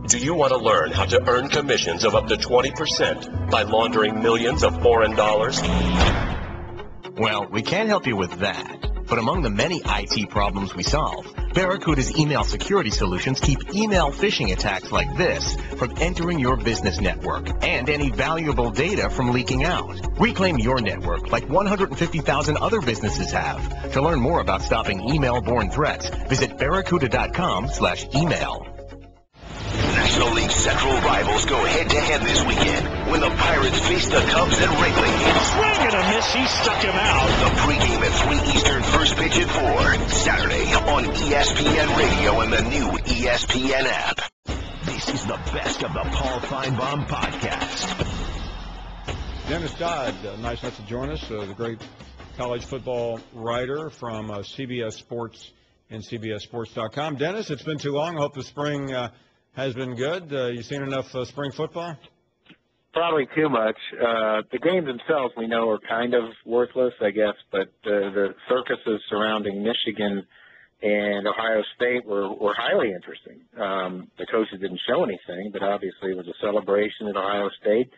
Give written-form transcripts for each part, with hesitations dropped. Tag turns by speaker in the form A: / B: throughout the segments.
A: Do you want to learn how to earn commissions of up to 20% by laundering millions of foreign dollars?
B: Well, we can't help you with that. But among the many IT problems we solve, Barracuda's email security solutions keep email phishing attacks like this from entering your business network and any valuable data from leaking out. Reclaim your network like 150,000 other businesses have. To learn more about stopping email-borne threats, visit barracuda.com/email.
C: National League Central rivals go head-to-head this weekend when the Pirates face the Cubs at Wrigley.
D: Swing and a miss. He stuck him out.
C: The pregame at 3 Eastern, first pitch at 4. Saturday on ESPN Radio and the new ESPN app. This is the best of the Paul Finebaum podcast.
E: Dennis Dodd, nice enough to join us, the great college football writer from CBS Sports and CBSSports.com. Dennis, it's been too long. I hope the spring has been good. You seen enough spring football?
F: Probably too much. The games themselves we know are kind of worthless, I guess, but the circuses surrounding Michigan and Ohio State were highly interesting. The coaches didn't show anything, but obviously it was a celebration at Ohio State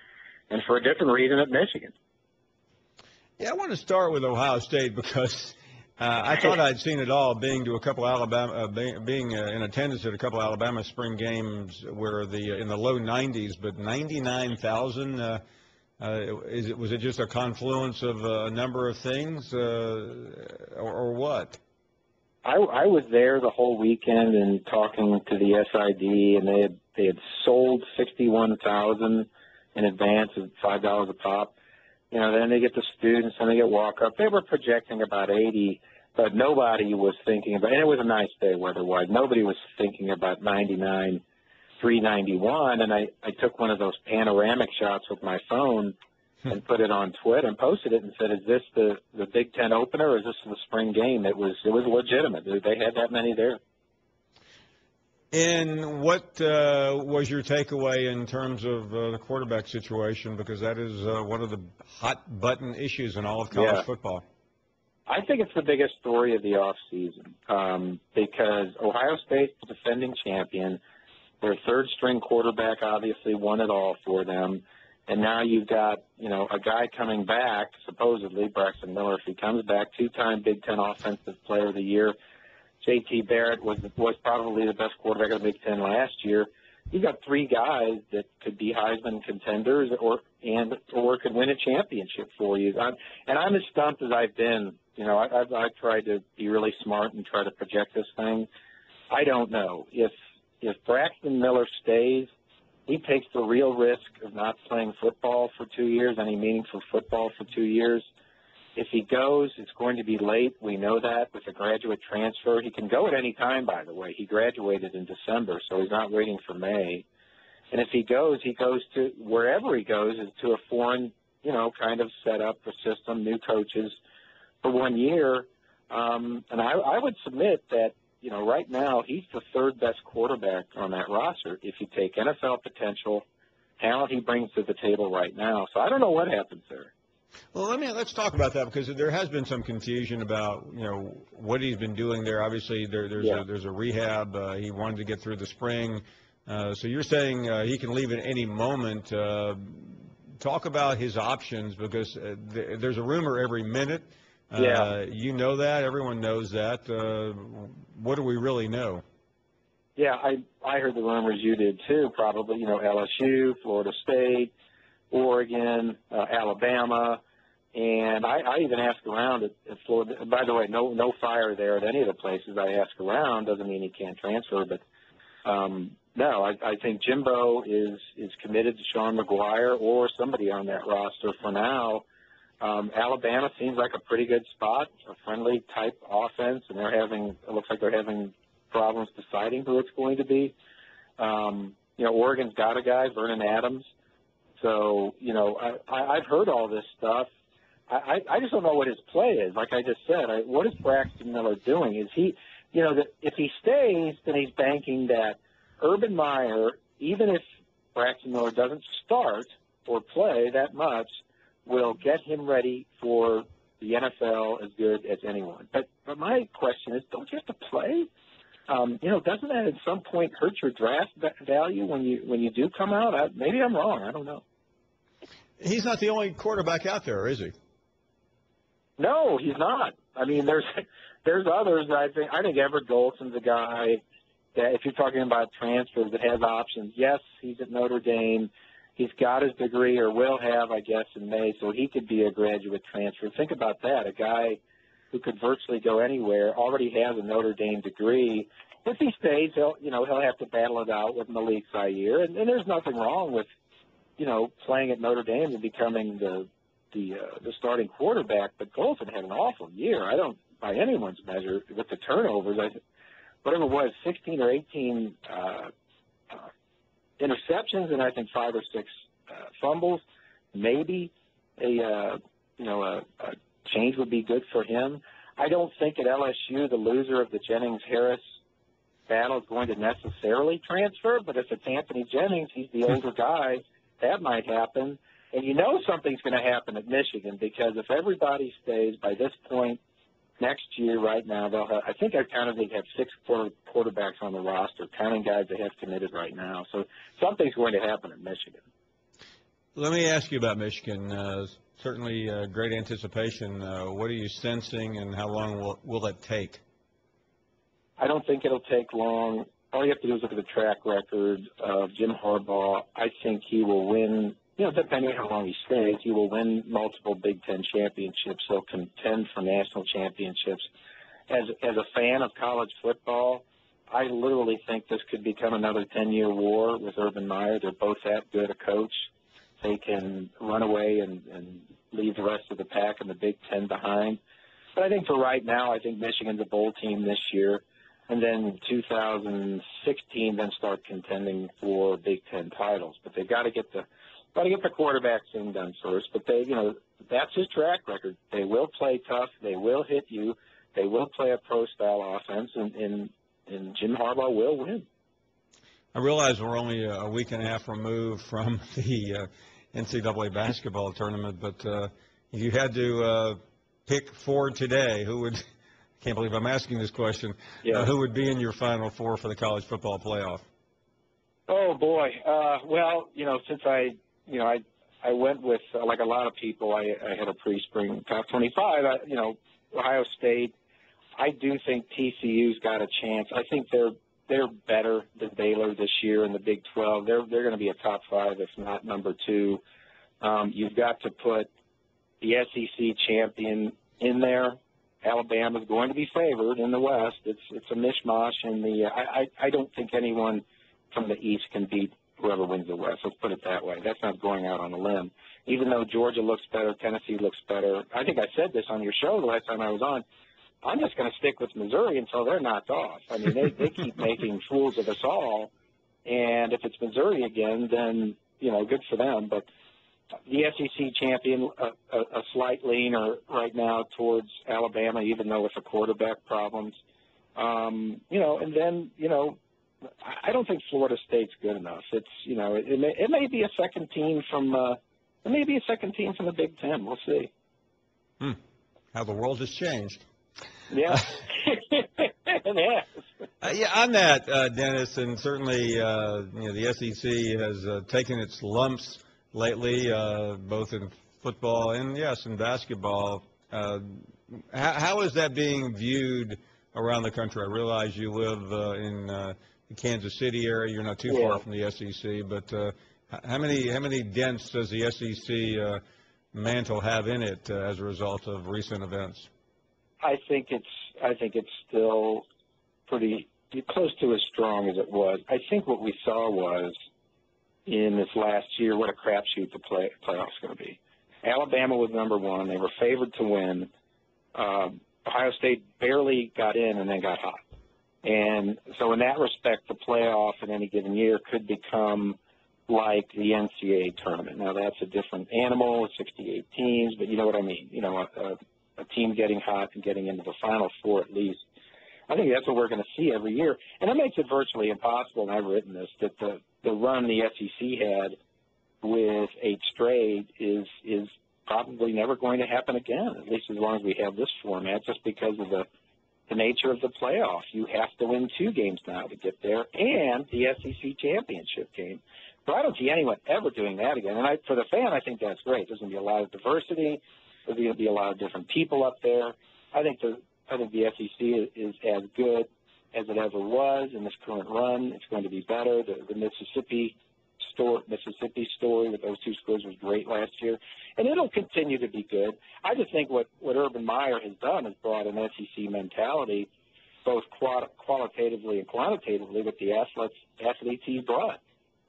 F: and for a different reason at Michigan.
E: Yeah, I want to start with Ohio State because I thought I'd seen it all, being to a couple Alabama, being in attendance at a couple Alabama spring games where in the low 90s, but 99,000. Was it just a confluence of a number of things, or what?
F: I was there the whole weekend and talking to the SID, and they had sold 61,000 in advance of $5 a pop. Then they get the students and they get walk-up. They were projecting about 80, but nobody was thinking about, and it was a nice day weather-wise, nobody was thinking about 99, 391, and I took one of those panoramic shots with my phone and put it on Twitter and posted it and said, is this the Big Ten opener or is this the spring game? It was legitimate. They had that many there.
E: And what was your takeaway in terms of the quarterback situation? Because that is one of the hot-button issues in all of college football.
F: I think it's the biggest story of the offseason because Ohio State, defending champion, their third-string quarterback obviously won it all for them. And now you've got, a guy coming back, supposedly, Braxton Miller, if he comes back, two-time Big Ten Offensive Player of the Year. J.T. Barrett was probably the best quarterback of the Big Ten last year. You've got three guys that could be Heisman contenders or could win a championship for you. I'm as stumped as I've been. I've tried to be really smart and try to project this thing. I don't know. If Braxton Miller stays, he takes the real risk of not playing football for 2 years, any meaningful football for 2 years. If he goes, it's going to be late. We know that with a graduate transfer. He can go at any time, by the way. He graduated in December, so he's not waiting for May. And if he goes to wherever he goes is to a foreign, kind of setup, a system, new coaches for 1 year. And I would submit that, right now he's the third best quarterback on that roster if you take NFL potential, talent he brings to the table right now. So I don't know what happens there.
E: Well, let's talk about that because there has been some confusion about what he's been doing there. Obviously, there's a rehab. He wanted to get through the spring. So you're saying he can leave at any moment. Talk about his options because there's a rumor every minute. You know that. Everyone knows that. What do we really know?
F: Yeah, I heard the rumors. You did too, probably. LSU, Florida State, Oregon, Alabama, and I even asked around at Florida. By the way, no fire there at any of the places I asked around. Doesn't mean he can't transfer, but no, I think Jimbo is committed to Sean McGuire or somebody on that roster for now. Alabama seems like a pretty good spot, a friendly type offense, and it looks like they're having problems deciding who it's going to be. Oregon's got a guy, Vernon Adams. So, I've heard all this stuff. I just don't know what his play is. Like I just said, what is Braxton Miller doing? Is he, if he stays, then he's banking that Urban Meyer, even if Braxton Miller doesn't start or play that much, will get him ready for the NFL as good as anyone. But my question is, don't you have to play? Doesn't that at some point hurt your draft value when you do come out? Maybe I'm wrong. I don't know.
E: He's not the only quarterback out there, is he?
F: No, he's not. I mean, there's others. I think Everett Golson's a guy that, if you're talking about transfers, that has options. Yes, he's at Notre Dame. He's got his degree, or will have, I guess, in May, so he could be a graduate transfer. Think about that. A guy who could virtually go anywhere, already has a Notre Dame degree. If he stays, he'll have to battle it out with Malik Zaire, and there's nothing wrong with, playing at Notre Dame and becoming the starting quarterback. But Golson had an awful year. I don't, by anyone's measure, with the turnovers, whatever it was, 16 or 18 interceptions, and I think 5 or 6 fumbles. Maybe a change would be good for him. I don't think at LSU the loser of the Jennings-Harris battle is going to necessarily transfer, but if it's Anthony Jennings, he's the older guy, that might happen. And something's going to happen at Michigan, because if everybody stays by this point next year, right now, I think they have 6 quarterbacks on the roster, counting guys they have committed right now. So something's going to happen at Michigan.
E: Let me ask you about Michigan. Certainly great anticipation. What are you sensing, and how long will that take?
F: I don't think it'll take long. All you have to do is look at the track record of Jim Harbaugh. I think he will win, depending on how long he stays, he will win multiple Big Ten championships. He'll contend for national championships. As a fan of college football, I literally think this could become another 10-year war with Urban Meyer. They're both that good a coach. They can run away and leave the rest of the pack in the Big Ten behind. But I think for right now, I think Michigan's a bowl team this year. And then 2016, then start contending for Big Ten titles. But they've got to get the quarterback thing done first. But that's his track record. They will play tough. They will hit you. They will play a pro-style offense, and Jim Harbaugh will win.
E: I realize we're only a week and a half removed from the NCAA basketball tournament, but if you had to pick 4 today, who would? Can't believe I'm asking this question.
F: Yeah.
E: Who would be in your Final Four for the college football playoff?
F: Oh boy. Since I went with like a lot of people. I had a pre-spring top 25. Ohio State. I do think TCU's got a chance. I think they're better than Baylor this year in the Big 12. They're going to be a top 5, if not number 2. You've got to put the SEC champion in there. Alabama's going to be favored in the West. It's a mishmash, and I don't think anyone from the East can beat whoever wins the West. Let's put it that way. That's not going out on a limb. Even though Georgia looks better, Tennessee looks better. I think I said this on your show the last time I was on. I'm just going to stick with Missouri until they're knocked off. I mean, they keep making fools of us all, and if it's Missouri again, then good for them. But the SEC champion, a slight leaner right now towards Alabama, even though with the quarterback problems. And then, I don't think Florida State's good enough. It's, it may be a second team from the Big Ten. We'll see.
E: How the world has changed.
F: Yeah. It has.
E: On that, Dennis, and certainly, the SEC has taken its lumps lately, both in football and, yes, in basketball. How is that being viewed around the country? I realize you live in the Kansas City area. You're not too far from the SEC, but how many dents does the SEC mantle have in it as a result of recent events?
F: I think it's still pretty close to as strong as it was. I think what we saw was, in this last year, what a crapshoot the playoffs going to be. Alabama was number 1. They were favored to win. Ohio State barely got in and then got hot. And so in that respect, the playoff in any given year could become like the NCAA tournament. Now, that's a different animal, 68 teams, but you know what I mean. A team getting hot and getting into the Final Four at least. I think that's what we're going to see every year. And it makes it virtually impossible, and I've written this, that the run the SEC had with 8 straight is probably never going to happen again, at least as long as we have this format, just because of the the nature of the playoff. You have to win 2 games now to get there, and the SEC championship game. So I don't see anyone ever doing that again. And for the fan, I think that's great. There's going to be a lot of diversity. There's going to be a lot of different people up there. I think the SEC is as good as it ever was in this current run. It's going to be better. The Mississippi story with those 2 schools was great last year, and it'll continue to be good. I just think what Urban Meyer has done is brought an SEC mentality, both qualitatively and quantitatively, with the athletes he's brought.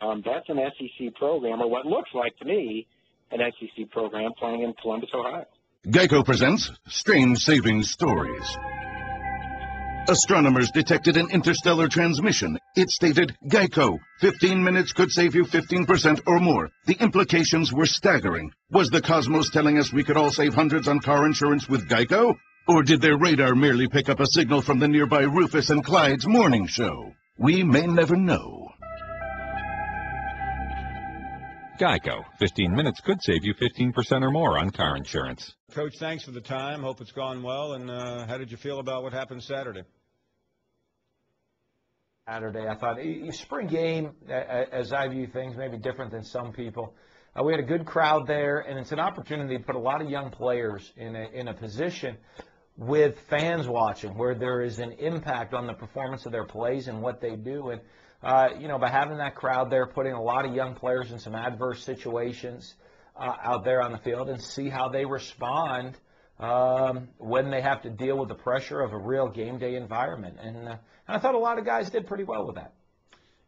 F: That's an SEC program, or what looks like to me an SEC program playing in Columbus, Ohio.
G: Geico presents Strange Saving Stories. Astronomers detected an interstellar transmission. It stated, Geico, 15 minutes could save you 15% or more. The implications were staggering. Was the cosmos telling us we could all save hundreds on car insurance with Geico? Or did their radar merely pick up a signal from the nearby Rufus and Clyde's morning show? We may never know.
H: Geico. 15 minutes could save you 15% or more on car insurance.
E: Coach, thanks for the time. Hope it's gone well. And how did you feel about what happened Saturday?
I: Saturday, I thought spring game, as I view things, maybe different than some people. We had a good crowd there, and it's an opportunity to put a lot of young players in a position with fans watching, where there is an impact on the performance of their plays and what they do. And by having that crowd there, putting a lot of young players in some adverse situations out there on the field, and see how they respond when they have to deal with the pressure of a real game day environment. And I thought a lot of guys did pretty well with that.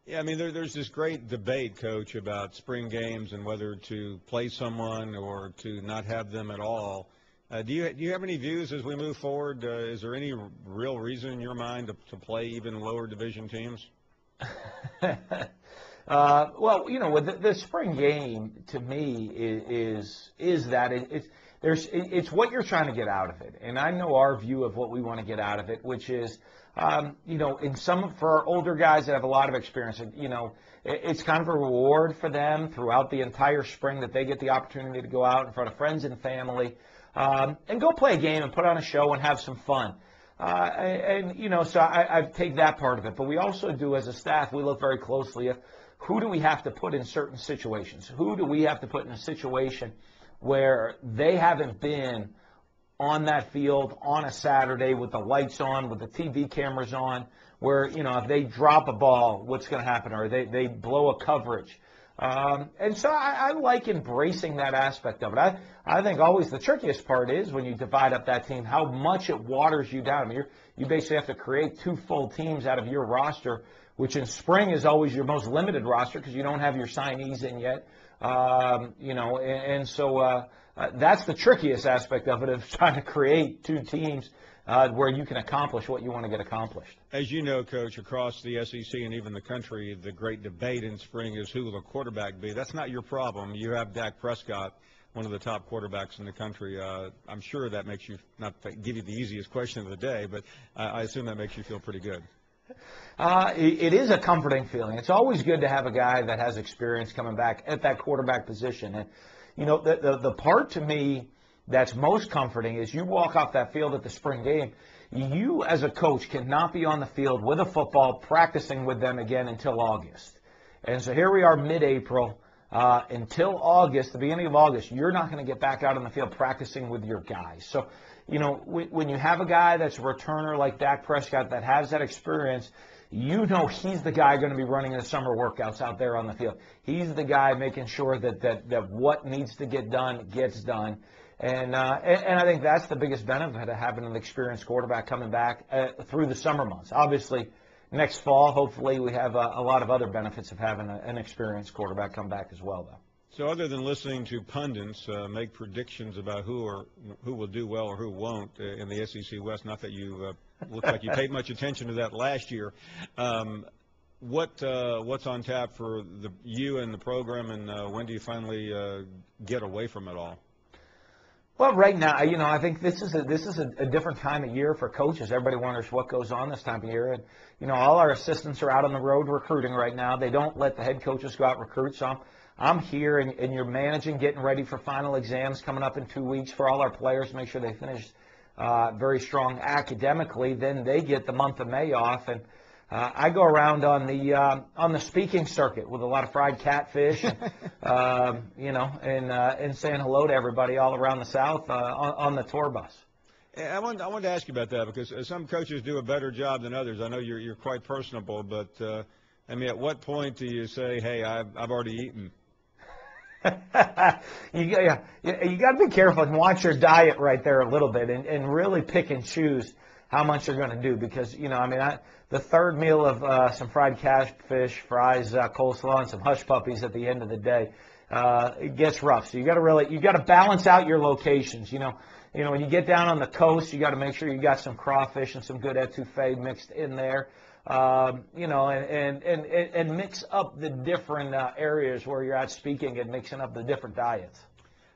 E: Yeah, I mean, there's this great debate, Coach, about spring games and whether to play someone or to not have them at all. Do you have any views as we move forward? Is there any real reason in your mind to play even lower division teams?
I: Well, with the spring game, to me, is that it's what you're trying to get out of it. And I know our view of what we want to get out of it, which is, for our older guys that have a lot of experience, it's kind of a reward for them throughout the entire spring that they get the opportunity to go out in front of friends and family and go play a game and put on a show and have some fun. So I take that part of it. But we also do, as a staff, we look very closely at who do we have to put in certain situations? Who do we have to put in a situation where they haven't been on that field on a Saturday with the lights on, with the TV cameras on, where, if they drop a ball, what's going to happen? Or they blow a coverage. And so I like embracing that aspect of it. I think always the trickiest part is when you divide up that team, how much it waters you down. I mean, you basically have to create 2 full teams out of your roster, which in spring is always your most limited roster because you don't have your signees in yet. So that's the trickiest aspect of it, of trying to create 2 teams where you can accomplish what you want to get accomplished.
E: As you know, Coach, across the SEC and even the country, the great debate in spring is who will the quarterback be. That's not your problem. You have Dak Prescott, one of the top quarterbacks in the country. I'm sure that makes you, not to give you the easiest question of the day, but I assume that makes you feel pretty good.
I: It is a comforting feeling. It's always good to have a guy that has experience coming back at that quarterback position. And, the part to me that's most comforting is you walk off that field at the spring game, you as a coach cannot be on the field with a football practicing with them again until August. And so here we are mid-April. Until August, the beginning of August, you're not going to get back out on the field practicing with your guys. So, when you have a guy that's a returner like Dak Prescott that has that experience, he's the guy going to be running the summer workouts out there on the field. He's the guy making sure that what needs to get done gets done. And I think that's the biggest benefit of having an experienced quarterback coming back through the summer months. Obviously, next fall, hopefully, we have a lot of other benefits of having an experienced quarterback come back as well, though.
E: So other than listening to pundits make predictions about who will do well or who won't in the SEC West, not that you look like you paid much attention to that last year, what's on tap for you and the program, and when do you finally get away from it all?
I: Well, right now, I think this is a different time of year for coaches. Everybody wonders what goes on this time of year, and all our assistants are out on the road recruiting right now. They don't let the head coaches go out and recruit, so I'm here, and you're managing, getting ready for final exams coming up in 2 weeks for all our players, make sure they finish very strong academically, then they get the month of May off. And I go around on the speaking circuit with a lot of fried catfish, and, and saying hello to everybody all around the South on the tour bus.
E: I wanted to ask you about that because some coaches do a better job than others. I know you're quite personable, but I mean, at what point do you say, "Hey, I've already eaten"?
I: You got to be careful and watch your diet right there a little bit, and really pick and choose how much you're going to do, because the third meal of some fried catfish, fries, coleslaw, and some hush puppies at the end of the day, it gets rough. So you got to balance out your locations. When you get down on the coast, you got to make sure you got some crawfish and some good etouffee mixed in there. And mix up the different areas where you're at speaking, and mixing up the different diets.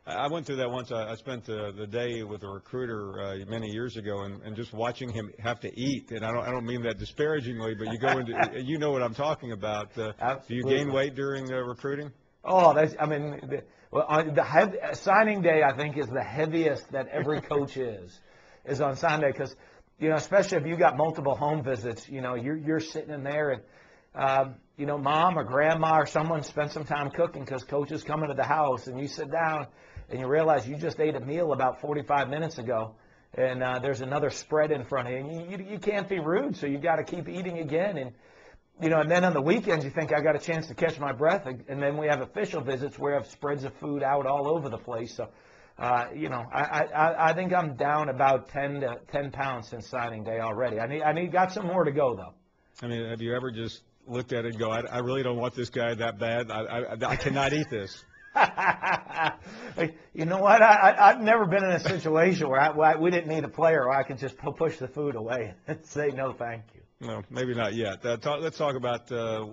E: I went through that once. I spent the day with a recruiter many years ago, and just watching him have to eat. And I don't mean that disparagingly, but you go into you know what I'm talking about. Do you gain weight during recruiting?
I: Oh, signing day, I think, is the heaviest that every coach is on Sunday, because especially if you got multiple home visits, you're sitting in there, and mom or grandma or someone spent some time cooking because coach is coming to the house, and you sit down and you realize you just ate a meal about 45 minutes ago, and there's another spread in front of you, and you can't be rude, so you got to keep eating again. And and then on the weekends you think I got a chance to catch my breath, and then we have official visits where we have spreads of food out all over the place. So I think I'm down about 10 pounds since signing day already. I got some more to go, though.
E: I mean, have you ever just looked at it and go, I really don't want this guy that bad. I cannot eat this.
I: You know what? I've never been in a situation where we didn't need a player where I could just push the food away and say no thank you.
E: No, maybe not yet. Let's talk about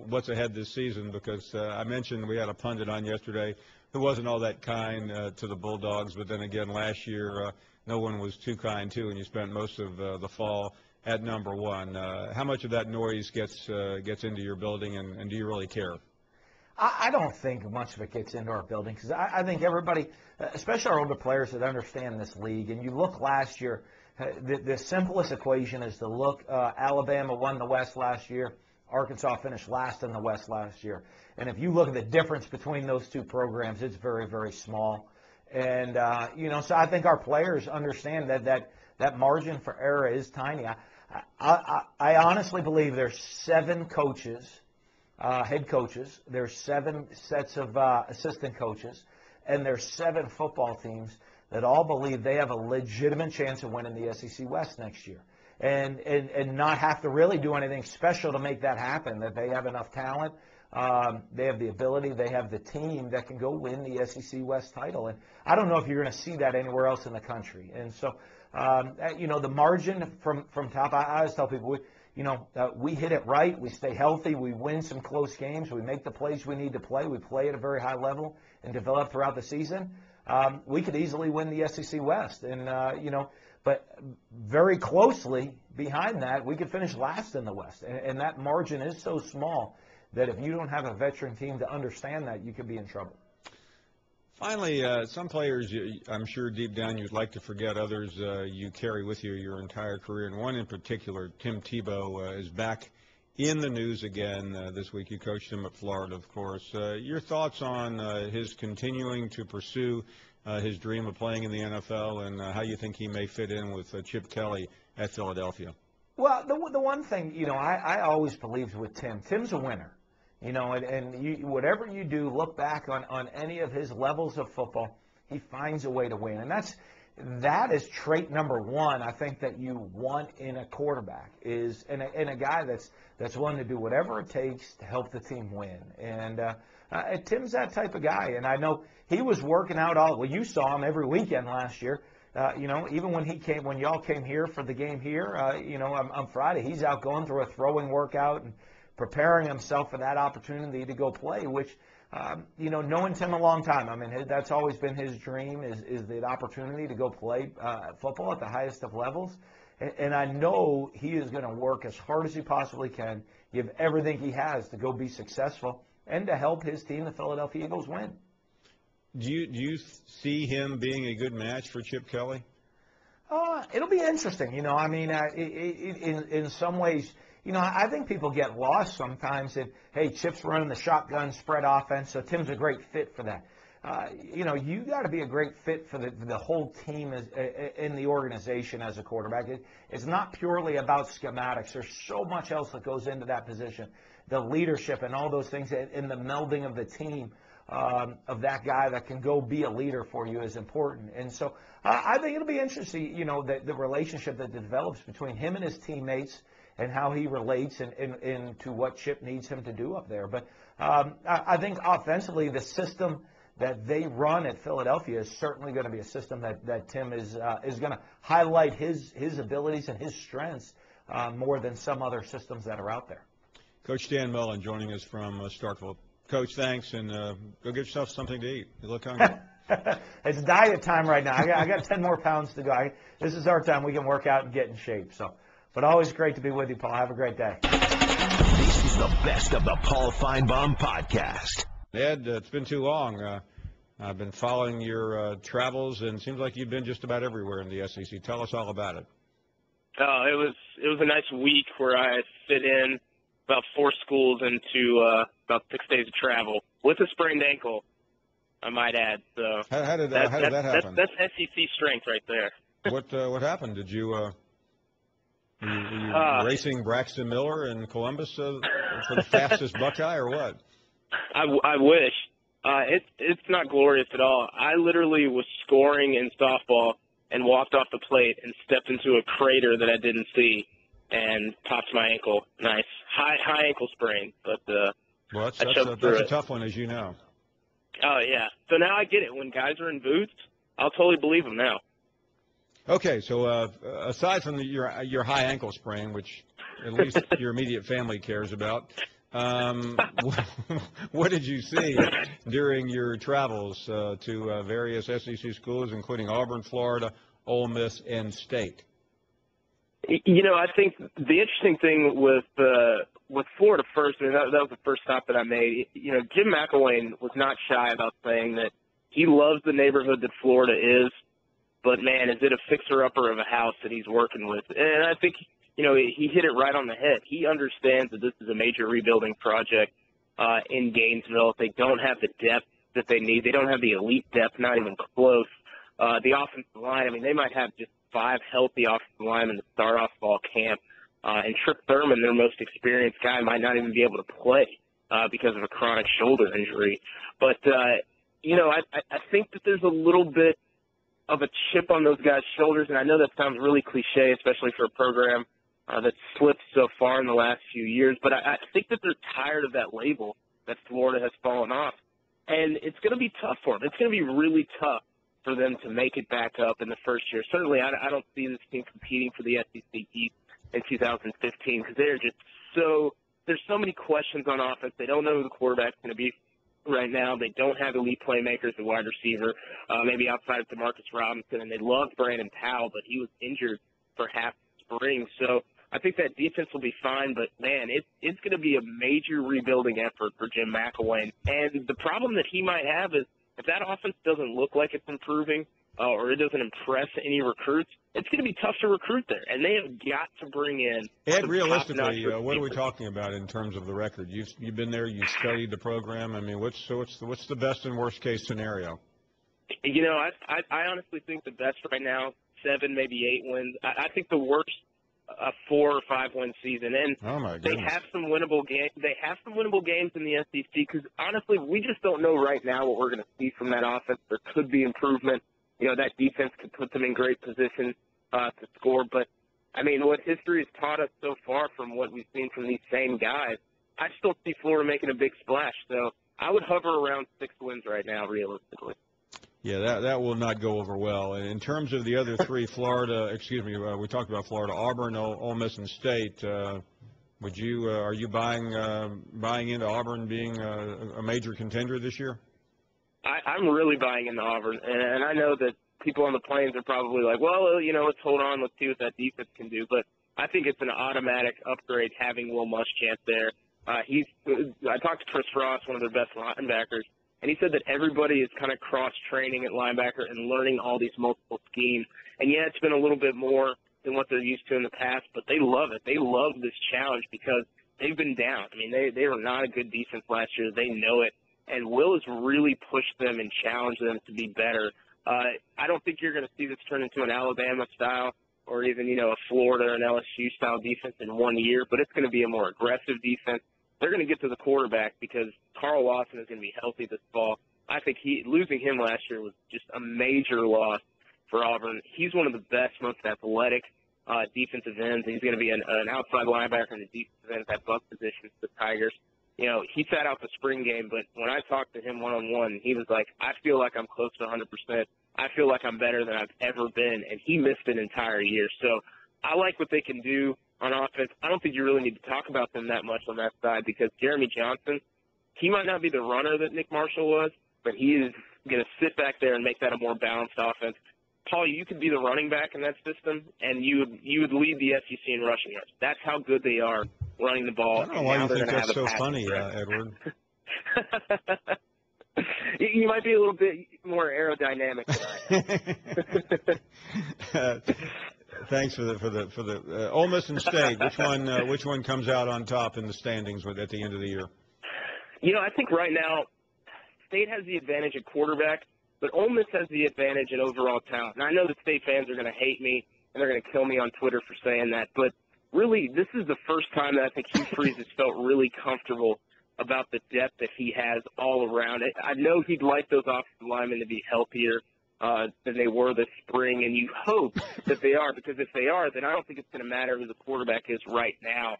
E: what's ahead this season, because I mentioned we had a pundit on yesterday who wasn't all that kind to the Bulldogs, but then again last year no one was too kind too, and you spent most of the fall at number one. How much of that noise gets into your building, and do you really care?
I: I don't think much of it gets into our building, because I think everybody, especially our older players that understand this league, and you look last year, the simplest equation is to look, Alabama won the West last year, Arkansas finished last in the West last year. And if you look at the difference between those two programs, it's very, very small. And, so I think our players understand that margin for error is tiny. I honestly believe there's 7 coaches, head coaches, there's 7 sets of assistant coaches, and there's 7 football teams that all believe they have a legitimate chance of winning the SEC West next year. And not have to really do anything special to make that happen, that they have enough talent, they have the ability, they have the team that can go win the SEC West title. And I don't know if you're going to see that anywhere else in the country. And so, the margin from top, I always tell people, we hit it right, we stay healthy, we win some close games, we make the plays we need to play, we play at a very high level and develop throughout the season. We could easily win the SEC West. And, but very closely behind that, we could finish last in the West. And that margin is so small that if you don't have a veteran team to understand that, you could be in trouble.
E: Finally, some players, I'm sure deep down you'd like to forget. Others you carry with you your entire career. And one in particular, Tim Tebow, is back in the news again this week. You coached him at Florida, of course. Your thoughts on his continuing to pursue his dream of playing in the NFL, and how you think he may fit in with Chip Kelly at Philadelphia?
I: Well, the one thing, I always believed with Tim's a winner. Whatever you do, look back on any of his levels of football, he finds a way to win. And that is trait number one, I think, that you want in a quarterback, is in a guy that's willing to do whatever it takes to help the team win. And Tim's that type of guy. And I know he was working out you saw him every weekend last year. Even when y'all came here for the game here, on Friday, he's out going through a throwing workout and preparing himself for that opportunity to go play, which, knowing Tim a long time, I mean, that's always been his dream, is the opportunity to go play football at the highest of levels. And I know he is going to work as hard as he possibly can, give everything he has to go be successful and to help his team, the Philadelphia Eagles, win.
E: Do you see him being a good match for Chip Kelly?
I: It'll be interesting. I mean, in some ways, I think people get lost sometimes in, hey, Chip's running the shotgun spread offense, so Tim's a great fit for that. You got to be a great fit for the whole team in the organization as a quarterback. It's not purely about schematics. There's so much else that goes into that position. The leadership and all those things, and the melding of the team of that guy that can go be a leader for you is important. And so I think it'll be interesting, the relationship that develops between him and his teammates and how he relates into what Chip needs him to do up there. But I think offensively, the system that they run at Philadelphia is certainly going to be a system that Tim is going to highlight his abilities and his strengths more than some other systems that are out there.
E: Coach Dan Mullen joining us from Starkville. Coach, thanks, and go get yourself something to eat. You look hungry.
I: It's diet time right now. I got 10 more pounds to go. This is our time. We can work out and get in shape. But always great to be with you, Paul. Have a great day.
C: This is the best of the Paul Finebaum podcast.
E: Ed, it's been too long. I've been following your travels, and it seems like you've been just about everywhere in the SEC. Tell us all about it.
J: It was a nice week where I fit in about 4 schools into about 6 days of travel with a sprained ankle, I might add. So
E: how did that happen?
J: That's SEC strength right there.
E: What happened? Did you were you racing Braxton Miller in Columbus for the fastest Buckeye or what?
J: I wish. It's not glorious at all. I literally was scoring in softball and walked off the plate and stepped into a crater that I didn't see and popped my ankle. Nice. High ankle sprain. But
E: well, that's a tough one, as you know.
J: Oh, yeah. So now I get it. When guys are in boots, I'll totally believe them now.
E: Okay, so aside from your high ankle sprain, which at least your immediate family cares about, what did you see during your travels to various SEC schools, including Auburn, Florida, Ole Miss, and State?
J: I think the interesting thing with Florida first, that was the first stop that I made. Jim McElwain was not shy about saying that he loves the neighborhood that Florida is, but, man, is it a fixer-upper of a house that he's working with? And I think, he hit it right on the head. He understands that this is a major rebuilding project in Gainesville. They don't have the depth that they need. They don't have the elite depth, not even close. The offensive line, they might have just 5 healthy offensive linemen to start off fall camp. And Trip Thurman, their most experienced guy, might not even be able to play because of a chronic shoulder injury. But, I think that there's a little bit of a chip on those guys' shoulders, and I know that sounds really cliche, especially for a program that's slipped so far in the last few years, but I think that they're tired of that label that Florida has fallen off. And it's going to be tough for them. It's going to be really tough for them to make it back up in the first year. Certainly, I don't see this team competing for the SEC East in 2015 because they're just there's so many questions on offense. They don't know who the quarterback's going to be right now. They don't have elite playmakers at wide receiver, maybe outside of DeMarcus Robinson, and they loved Brandon Powell, but he was injured for half spring. So I think that defense will be fine, but, man, it's going to be a major rebuilding effort for Jim McElwain. And the problem that he might have is if that offense doesn't look like it's improving or it doesn't impress any recruits, it's going to be tough to recruit there. And they have got to bring in
E: Ed, realistically, what are we talking about in terms of the record? You've been there, you've studied the program. What's the best and worst case scenario?
J: I honestly think the best right now, 7, maybe 8 wins. I think the worst, a 4 or 5 win season. And
E: oh my goodness,
J: they have some winnable games. They have some winnable games in the SEC because honestly, we just don't know right now what we're going to see from that offense. There could be improvement. That defense could put them in great position to score. But what history has taught us so far from what we've seen from these same guys, I still see Florida making a big splash. So I would hover around 6 wins right now, realistically.
E: Yeah, that will not go over well. And in terms of the other 3, we talked about Florida, Auburn, Ole Miss, and State. Are you buying into Auburn being a major contender this year?
J: I'm really buying into Auburn, and I know that people on the Plains are probably like, well, let's hold on, let's see what that defense can do. But I think it's an automatic upgrade having Will Muschamp there. I talked to Chris Frost, one of their best linebackers, And he said that everybody is kind of cross-training at linebacker and learning all these multiple schemes. And, yeah, it's been a little bit more than what they're used to in the past, but they love it. They love this challenge because they've been down. I mean, they were not a good defense last year. They know it. And Will has really pushed them and challenged them to be better. I don't think you're going to see this turn into an Alabama style or even, a Florida or an LSU style defense in 1 year, but it's going to be a more aggressive defense. They're going to get to the quarterback because Carl Lawson is going to be healthy this fall. I think losing him last year was just a major loss for Auburn. He's one of the best, most athletic defensive ends. He's going to be an outside linebacker in the defensive end at buck position for the Tigers. He sat out the spring game, but when I talked to him one-on-one, he was like, I feel like I'm close to 100%. I feel like I'm better than I've ever been, and he missed an entire year. So I like what they can do on offense. I don't think you really need to talk about them that much on that side because Jeremy Johnson, he might not be the runner that Nick Marshall was, but he is going to sit back there and make that a more balanced offense. Paul, you could be the running back in that system, and you would lead the SEC in rushing yards. That's how good they are running the ball.
E: I don't know why you think that's so funny, Edward.
J: You might be a little bit more aerodynamic than I am.
E: Thanks for the Ole Miss and State. Which one comes out on top in the standings at the end of the year?
J: I think right now State has the advantage at quarterback, but Ole Miss has the advantage in overall talent. And I know that State fans are going to hate me and they're going to kill me on Twitter for saying that, but really this is the first time that I think Hugh Freeze has felt really comfortable about the depth that he has all around it. I know he'd like those offensive linemen to be healthier than they were this spring, and you hope that they are, because if they are, then I don't think it's going to matter who the quarterback is right now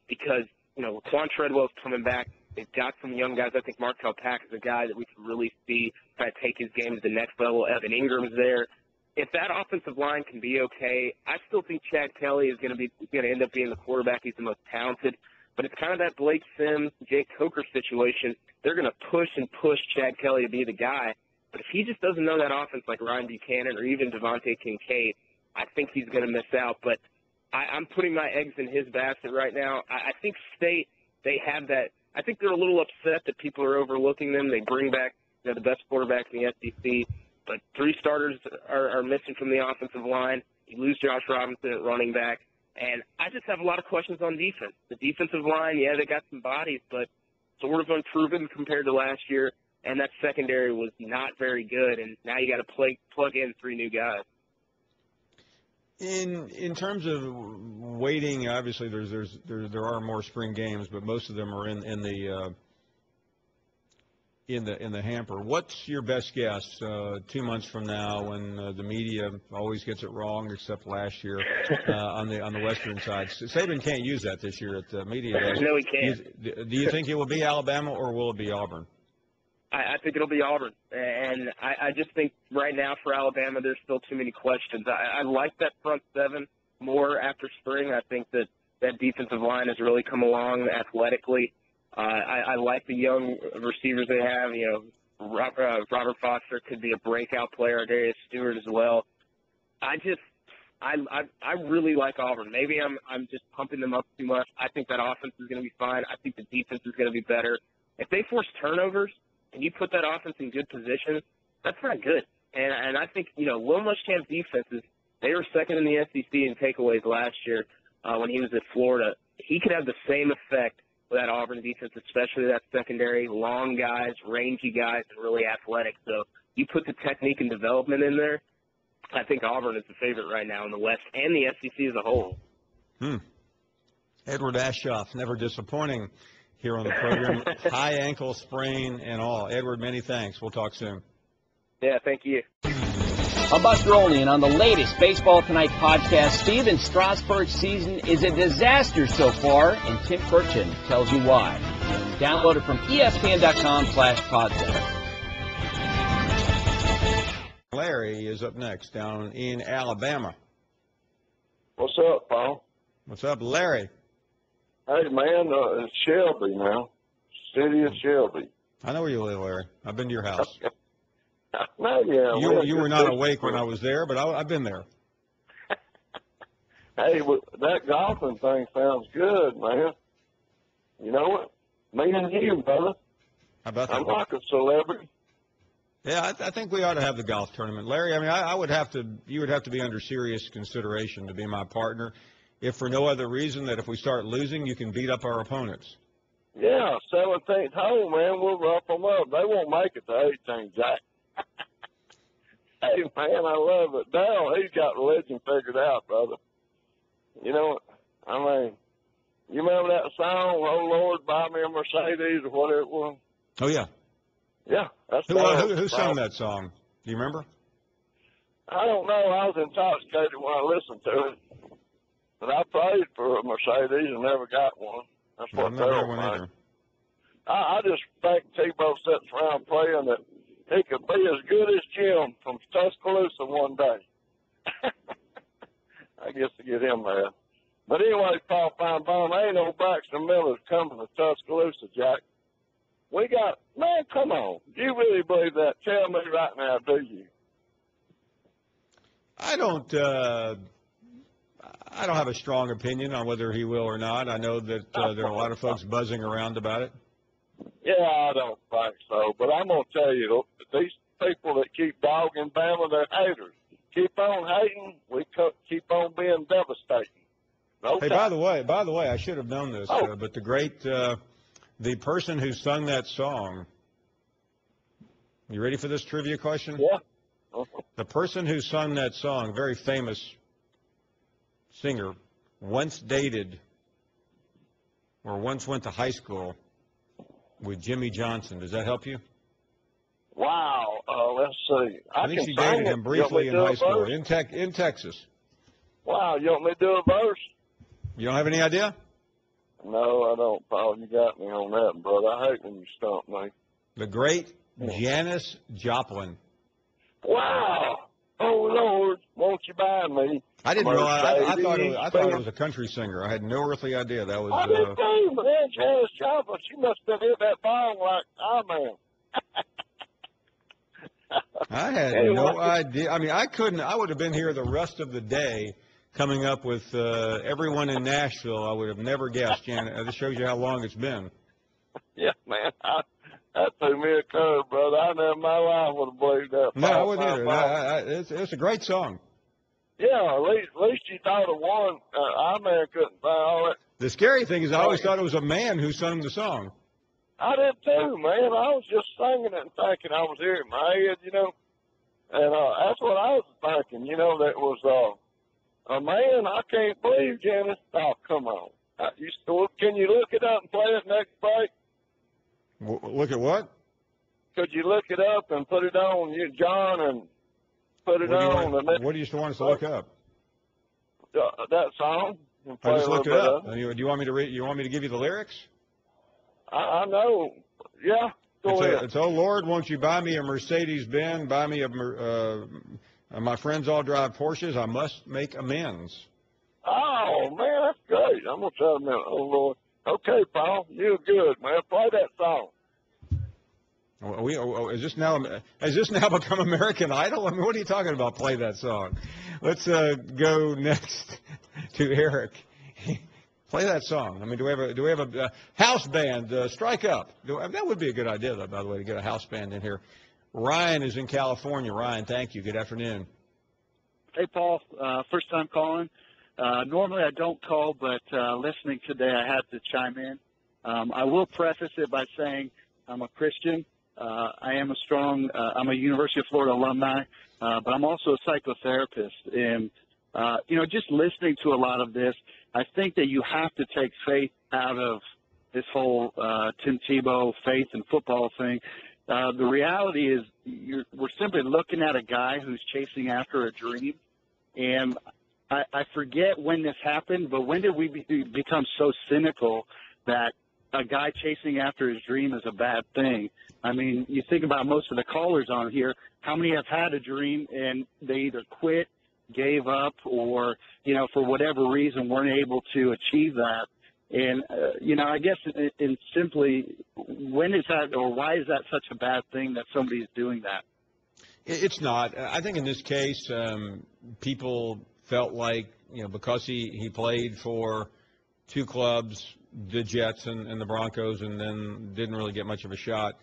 J: because, Laquan Treadwell's coming back. They've got some young guys. I think Markel Pack is a guy that we can really see try to take his game to the next level. Evan Ingram's there. If that offensive line can be okay, I still think Chad Kelly is going to end up being the quarterback. He's the most talented. But it's kind of that Blake Sims, Jake Coker situation. They're going to push Chad Kelly to be the guy. But if he just doesn't know that offense like Ryan Buchanan or even Devontae Kincaid, I think he's going to miss out. But I'm putting my eggs in his basket right now. I think State, they have that. I think they're a little upset that people are overlooking them. They bring back the best quarterback in the SEC, but 3 starters are missing from the offensive line. You lose Josh Robinson at running back. And I just have a lot of questions on defense. The defensive line, yeah, they got some bodies, but sort of unproven compared to last year. And that secondary was not very good. And now you got to plug in 3 new guys.
E: In terms of waiting, obviously there are more spring games, but most of them are in the hamper. What's your best guess 2 months from now, when the media always gets it wrong, except last year on the Western side? Saban can't use that this year at the media days.
J: No, he can't.
E: Do you think it will be Alabama or will it be Auburn?
J: I think it'll be Auburn, and I just think right now for Alabama there's still too many questions. I like that front 7 more after spring. I think that defensive line has really come along athletically. I like the young receivers they have. Robert Foster could be a breakout player. Darius Stewart as well. I really like Auburn. Maybe I'm just pumping them up too much. I think that offense is going to be fine. I think the defense is going to be better. If they force turnovers and you put that offense in good position, that's not good. And I think, Will Muschamp's defenses, they were second in the SEC in takeaways last year when he was at Florida. He could have the same effect with that Auburn defense, especially that secondary, long guys, rangy guys, and really athletic. So you put the technique and development in there, I think Auburn is the favorite right now in the West and the SEC as a whole.
E: Edward Aschoff, never disappointing here on the program. High ankle sprain and all. Edward, many thanks. We'll talk soon.
J: Yeah, thank you.
K: I'm Buster Olney, and on the latest Baseball Tonight podcast, Steven Strasburg's season is a disaster so far, and Tim Burchin tells you why. Download it from ESPN.com/podcast.
E: Larry is up next down in Alabama.
L: What's up, Paul?
E: What's up, Larry?
L: Hey, man, it's Shelby now. City of Shelby.
E: I know where you live, Larry. I've been to your house.
L: No, yeah.
E: You were not awake when I was there, but I've been there.
L: Hey, that golfing thing sounds good, man. You know what? Me and you, brother.
E: How about that?
L: I'm like a celebrity.
E: Yeah, I think we ought to have the golf tournament, Larry. I mean, you would have to be under serious consideration to be my partner, if for no other reason that if we start losing, you can beat up our opponents.
L: Yeah, 17th hole, man. We'll rough them up. They won't make it to 18, Jack. Hey, man, I love it. Dale, he's got religion figured out, brother. You know, I mean, you remember that song, "Oh Lord, buy me a Mercedes," or whatever it was?
E: Oh yeah.
L: Yeah, that's
E: who sung that song? Do you remember?
L: I don't know. I was intoxicated when I listened to it, but I prayed for a Mercedes and never got one. That's what
E: I've never had one either.
L: I just think Tebow sits around praying that he could be as good as Jim from Tuscaloosa one day. I guess to get him there. But anyway, Paul Finebaum, ain't no Braxton Millers coming to Tuscaloosa, Jack. We got, man, come on. Do you really believe that? Tell me right now, do you?
E: I don't have a strong opinion on whether he will or not. I know that there are a lot of folks buzzing around about it.
L: Yeah, I don't think so. But I'm going to tell you, these people that keep dogging Bama, they're haters. Keep on hating, we keep on being devastating. No
E: hey,
L: time.
E: by the way, I should have known this, but the great, the person who sung that song, you ready for this trivia question?
L: Yeah.
E: The person who sung that song, very famous singer, once dated or once went to high school with Jimmy Johnson. Does that help you?
L: Wow. Let's see.
E: I think she dated him briefly in high school in Texas.
L: Wow. You want me to do a verse?
E: You don't have any idea?
L: No, I don't, Paul. You got me on that, brother. I hate when you stump me.
E: The great Janis Joplin.
L: Wow. Oh, Lord, won't you buy me?
E: I didn't realize. I thought it was a country singer. I had no earthly idea that was.
L: I did too, man. Janis Joplin. She must have hit that bong like I am.
E: I had no idea. I mean, I would have been here the rest of the day coming up with everyone in Nashville. I would have never guessed, Janet. This shows you how long it's been.
L: Yeah, man. That threw me a curve, brother. I never in my life would have believed that.
E: No, I wouldn't either. It's a great song.
L: Yeah, at least you thought of one. I man couldn't find all that.
E: The scary thing is I always thought it was a man who sung the song.
L: I did too, man. I was just singing it and thinking I was here in my head, you know. And that's what I was thinking, you know, that was a man. I can't believe, Janice. Oh, come on. Can you look it up and play it next break?
E: Look at what?
L: Could you look it up and put it on, John, and put it on?
E: What do you want us to look up?
L: That song.
E: I just looked it up. Do you want me to read? You want me to give you the lyrics?
L: I know. Yeah. Go ahead.
E: It's, oh, Lord, won't you buy me a Mercedes-Benz? Buy me my friends all drive Porsches. I must make amends.
L: Oh, man, that's great. I'm going to try a minute. Oh, Lord. Okay, Paul, you're good, man. Play that song.
E: Has this now become American Idol? I mean, what are you talking about? Play that song. Let's go next to Eric. Play that song. I mean, do we have a house band? Strike up. That would be a good idea, though, by the way, to get a house band in here. Ryan is in California. Ryan, thank you. Good afternoon.
M: Hey, Paul. First time calling. Normally I don't call, but listening today I had to chime in. I will preface it by saying I'm a Christian. I'm a University of Florida alumni, but I'm also a psychotherapist. And, just listening to a lot of this, I think that you have to take faith out of this whole Tim Tebow faith and football thing. The reality is we're simply looking at a guy who's chasing after a dream. And I forget when this happened, but when did we become so cynical that a guy chasing after his dream is a bad thing? I mean, you think about most of the callers on here, how many have had a dream and they either quit, gave up, or, for whatever reason weren't able to achieve that. And, I guess in simply, when is that or why is that such a bad thing that somebody's doing that?
E: It's not. I think in this case, people felt like, because he played for two clubs, the Jets and the Broncos, and then didn't really get much of a shot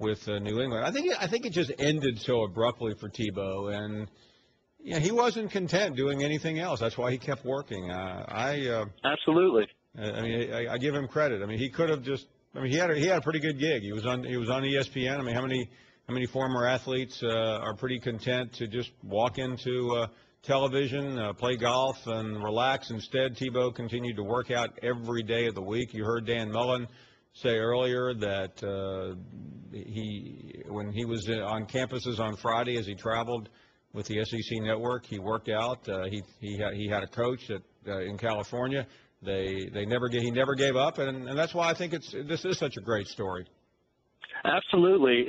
E: with New England. I think it just ended so abruptly for Tebow, and he wasn't content doing anything else. That's why he kept working.
M: Absolutely.
E: I give him credit. I mean, he could have just. I mean, he had a pretty good gig. He was on ESPN. I mean, how many former athletes are pretty content to just walk into television, play golf, and relax? Instead, Tebow continued to work out every day of the week. You heard Dan Mullen say earlier that when he was on campuses on Friday as he traveled with the SEC network, he worked out. He had a coach in California. He never gave up, and that's why I think this is such a great story.
M: Absolutely,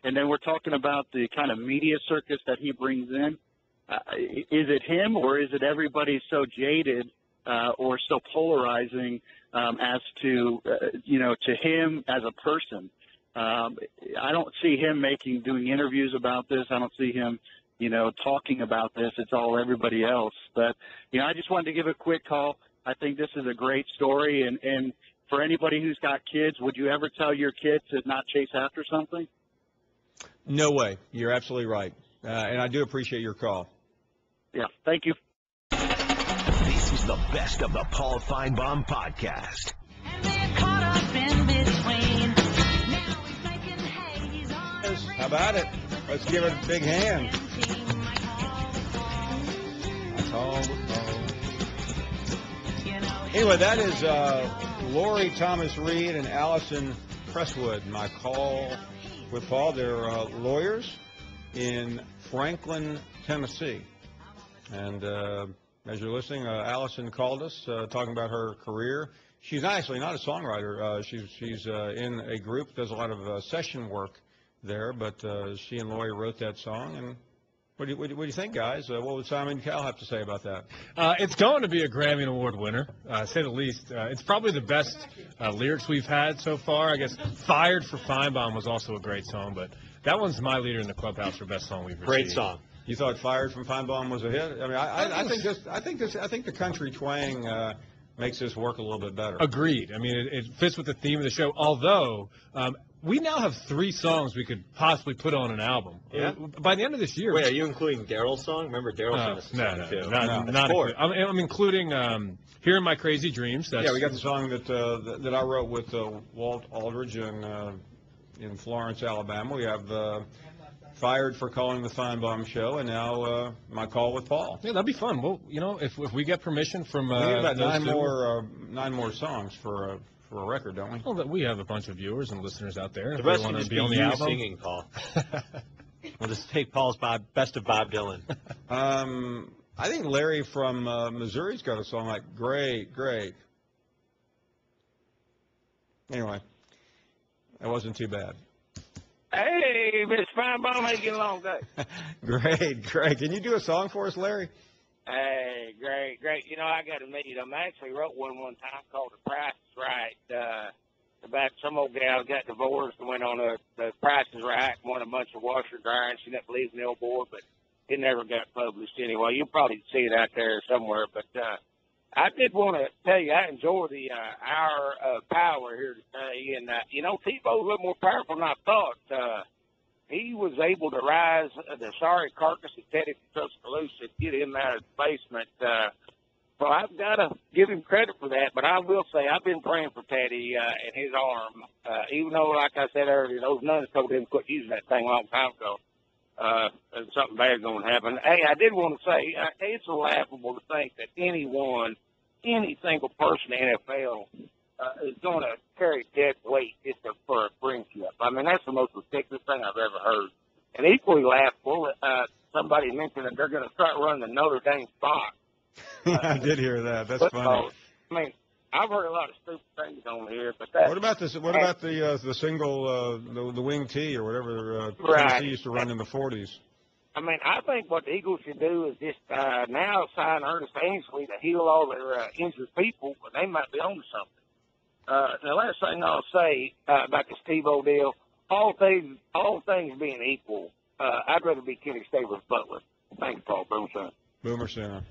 M: and then we're talking about the kind of media circus that he brings in. Is it him, or is it everybody so jaded or so polarizing as to to him as a person? I don't see him doing interviews about this. I don't see him talking about this. It's all everybody else. But I just wanted to give a quick call. I think this is a great story, and for anybody who's got kids, would you ever tell your kids to not chase after something?
E: No way. You're absolutely right. And I do appreciate your call.
M: Yeah, thank you.
C: This is the best of the Paul Finebaum podcast.
E: How about it? Let's give it a big hand. That's all. Anyway, that is Lori Thomas Reed and Allison Presswood. My call with Paul. They're lawyers in Franklin, Tennessee. And as you're listening, Allison called us talking about her career. She's actually not a songwriter. She's in a group that does a lot of session work there. But she and Lori wrote that song. And what do you think, guys? What would Simon Cowell have to say about that?
N: It's going to be a Grammy Award winner, say the least. It's probably the best lyrics we've had so far. I guess "Fired" for Finebaum was also a great song, but that one's my leader in the clubhouse for best song we've received.
E: Great song. You thought "Fired" from Finebaum was a hit? I mean, I think the country twang makes this work a little bit better.
N: Agreed. I mean, it fits with the theme of the show. Although we now have 3 songs we could possibly put on an album.
O: Yeah.
N: By the end of this year.
O: Wait, are you including Daryl's song? Remember Daryl's song?
N: No. Not 4. I'm including "Here in My Crazy Dreams."
E: Yeah, we got the song that I wrote with Walt Aldridge in Florence, Alabama. We have "Fired" for calling the Finebaum Show, and now my call with Paul.
N: Yeah, that'd be fun. Well, if we get permission from
E: we need about 9 more songs for a record, don't we?
N: Well, but we have a bunch of viewers and listeners out there.
O: The rest
N: want
O: would
N: to
O: just
N: be on the album.
O: Singing, Paul. We'll just take Paul's best of Bob Dylan.
E: I think Larry from Missouri's got a song like "Great." Anyway, that wasn't too bad.
P: Hey, Miss Finebaum, how you getting along today?
E: Great. Can you do a song for us, Larry?
P: Hey, great. I got to admit, I actually wrote one time called "The Price is Right." About some old gal got divorced and went on the Price is Right, won a bunch of washer dryers. She ended up leaving the old boy, but it never got published anyway. You'll probably see it out there somewhere. But I did want to tell you, I enjoy the hour of power here today. And, Tebow's a little more powerful than I thought. He was able to rise the sorry carcass of Teddy from Tuscaloosa, get him out of the basement. So I've got to give him credit for that. But I will say I've been praying for Teddy and his arm, even though, like I said earlier, those nuns told him to quit using that thing a long time ago. Something bad's going to happen. Hey, I did want to say, it's laughable to think that any single person in the NFL is going to carry dead weight just for a friendship. I mean, that's the most ridiculous thing I've ever heard. And equally laughable, somebody mentioned that they're going to start running the Notre Dame Fox.
E: I did hear that. That's funny.
P: I mean, I've heard a lot of stupid things on here, but
E: what about this? What about the single the wing T or whatever Tennessee used to run in the 40s?
P: I mean, I think what the Eagles should do is just now sign Ernest Angley to heal all their injured people, but they might be on to something. The last thing I'll say about this Tebow deal, all things being equal, I'd rather be Kenny Stabler's butler. Thanks, Paul. Boomer Sooner.
E: Boomer Sooner.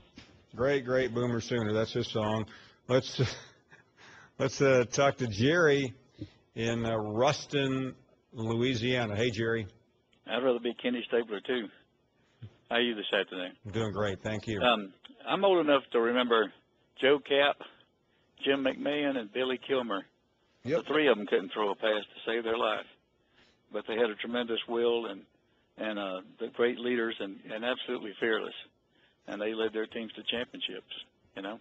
E: Great Boomer Sooner. That's his song. Let's talk to Jerry in Ruston, Louisiana. Hey, Jerry.
Q: I'd rather be Kenny Stabler, too. How are you this afternoon?
E: I'm doing great. Thank you.
Q: I'm old enough to remember Joe Kapp, Jim McMahon, and Billy Kilmer.
E: Yep.
Q: The three of them couldn't throw a pass to save their life. But they had a tremendous will and the great leaders and absolutely fearless. And they led their teams to championships, you know.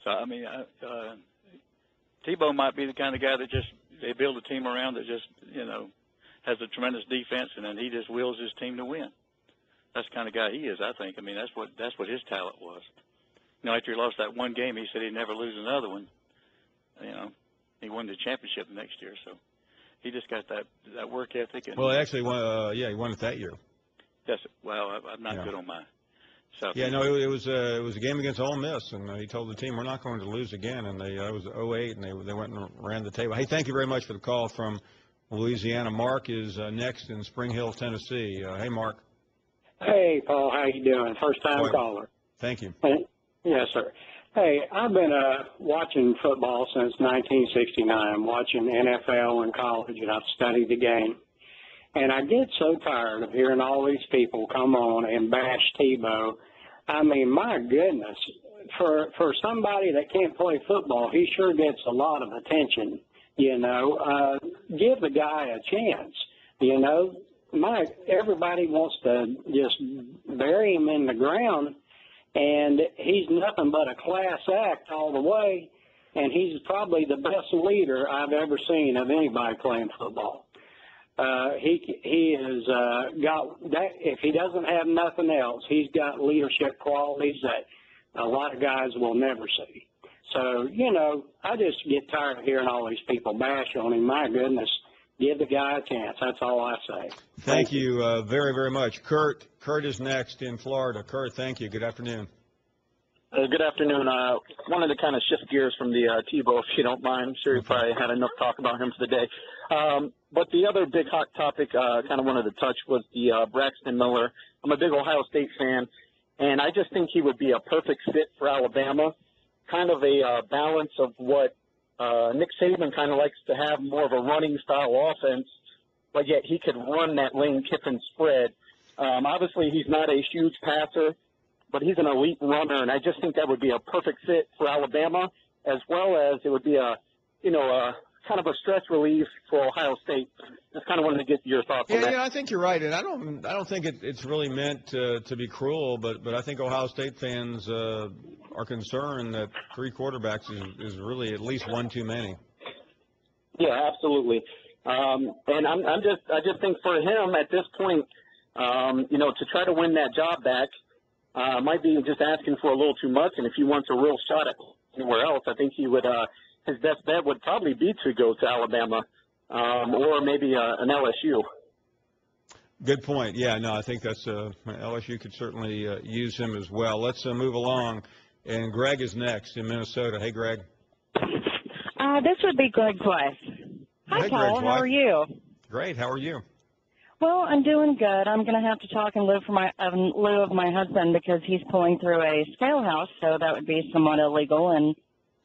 Q: So, I mean, Tebow might be the kind of guy that they build a team around that just, you know, has a tremendous defense, and then he just wills his team to win. That's the kind of guy he is, I think. I mean, that's what his talent was. You know, after he lost that one game, he said he'd never lose another one. You know, he won the championship the next year, so he just got that work ethic. And,
E: well, he actually won. He won it that year.
Q: Yes. Well, I'm not good on my stuff.
E: Yeah, no, it was a game against Ole Miss, and he told the team, "We're not going to lose again." And it was 08, and they went and ran the table. Hey, thank you very much for the call from Louisiana. Mark is next in Spring Hill, Tennessee. Hey, Mark.
R: Hey, Paul. How you doing? First-time caller.
E: Thank you.
R: Yes, sir. Hey, I've been watching football since 1969, watching NFL and college, and I've studied the game. And I get so tired of hearing all these people come on and bash Tebow. I mean, my goodness, for somebody that can't play football, he sure gets a lot of attention, you know. Give the guy a chance, you know. Everybody wants to just bury him in the ground, and he's nothing but a class act all the way, and he's probably the best leader I've ever seen of anybody playing football. He has got that. If he doesn't have nothing else, he's got leadership qualities that a lot of guys will never see. So, you know, I just get tired of hearing all these people bash on him. My goodness, give the guy a chance. That's all I say.
E: Thank you very, very much. Kurt is next in Florida. Kurt, thank you. Good afternoon.
S: Good afternoon. Wanted to kind of shift gears from the Tebow, if you don't mind. I'm sure you probably had enough talk about him for the day. But the other big hot topic kind of wanted to touch was the Braxton Miller. I'm a big Ohio State fan, and I just think he would be a perfect fit for Alabama, kind of a balance of what Nick Saban kind of likes to have, more of a running style offense, but yet he could run that Lane Kiffin spread. Obviously, he's not a huge passer, but he's an elite runner, and I just think that would be a perfect fit for Alabama, as well as it would be a kind of a stress relief for Ohio State. Just kind of wanted to get your thoughts on that.
E: Yeah, I think you're right, and I don't think it's really meant to be cruel, but I think Ohio State fans are concerned that three quarterbacks is really at least one too many.
S: Yeah, absolutely. And I just think for him at this point, to try to win that job back might be just asking for a little too much. And if he wants a real shot at anywhere else, I think he would. His best bet would probably be to go to Alabama or maybe an LSU.
E: Good point. Yeah, no, I think that's LSU could certainly use him as well. Let's move along. And Greg is next in Minnesota. Hey, Greg.
T: This would be Greg's wife. Hi,
E: hey,
T: Paul.
E: Greg's
T: How
E: wife.
T: are you?
E: Great. How are you?
T: Well, I'm doing good. I'm going to have to talk in lieu of my husband because he's pulling through a scale house, so that would be somewhat illegal, and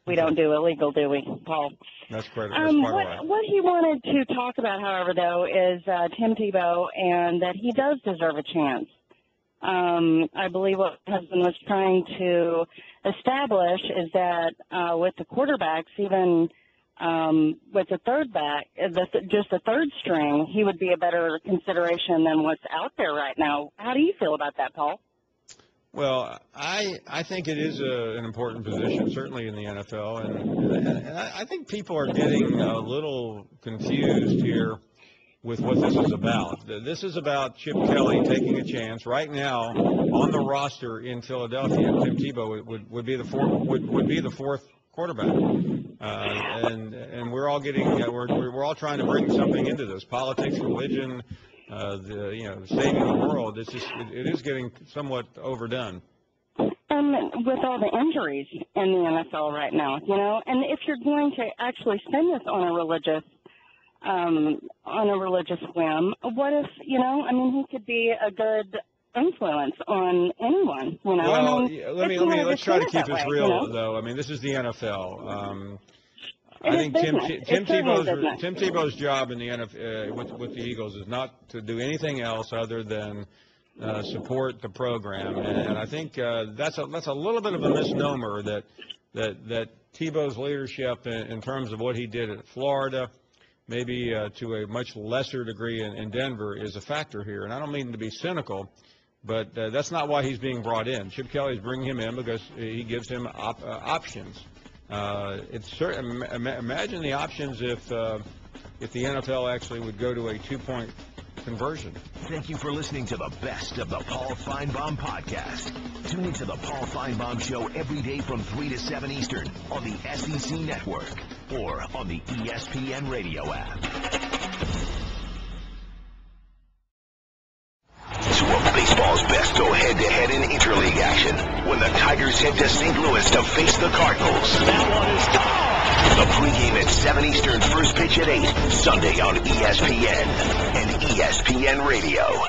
T: we don't do illegal, do we, Paul?
E: That's quite all right.
T: What he wanted to talk about, however, though, is Tim Tebow and that he does deserve a chance. I believe what my husband was trying to establish is that with the quarterbacks, even with the third back, just the third string, he would be a better consideration than what's out there right now. How do you feel about that, Paul?
E: Well, I think it is an important position, certainly in the NFL, and I think people are getting a little confused here with what this is about. This is about Chip Kelly taking a chance. Right now, on the roster in Philadelphia, Tim Tebow would be the fourth quarterback, and we're all getting we're all trying to bring something into this: politics, religion. Saving the world, it is getting somewhat overdone.
T: With all the injuries in the NFL right now, and if you're going to actually spend this on a religious whim, what if, he could be a good influence on anyone,
E: Well, let's try to keep this real, though. I mean, this is the NFL. I think Tim
T: Tebow's
E: Tebow's job in the NFL with the Eagles is not to do anything else other than support the program, and I think that's a little bit of a misnomer that Tebow's leadership in terms of what he did at Florida, maybe to a much lesser degree in Denver, is a factor here. And I don't mean to be cynical, but that's not why he's being brought in. Chip Kelly's bringing him in because he gives him options. Imagine the options if the NFL actually would go to a 2-point conversion.
C: Thank you for listening to the best of the Paul Finebaum podcast. Tune into the Paul Finebaum Show every day from 3 to 7 Eastern on the SEC Network or on the ESPN Radio app. Two of baseball's best go head-to-head in interleague action when the Tigers head to St. Louis to face the Cardinals. That one is gone! The pregame at 7 Eastern, first pitch at 8, Sunday on ESPN and ESPN Radio.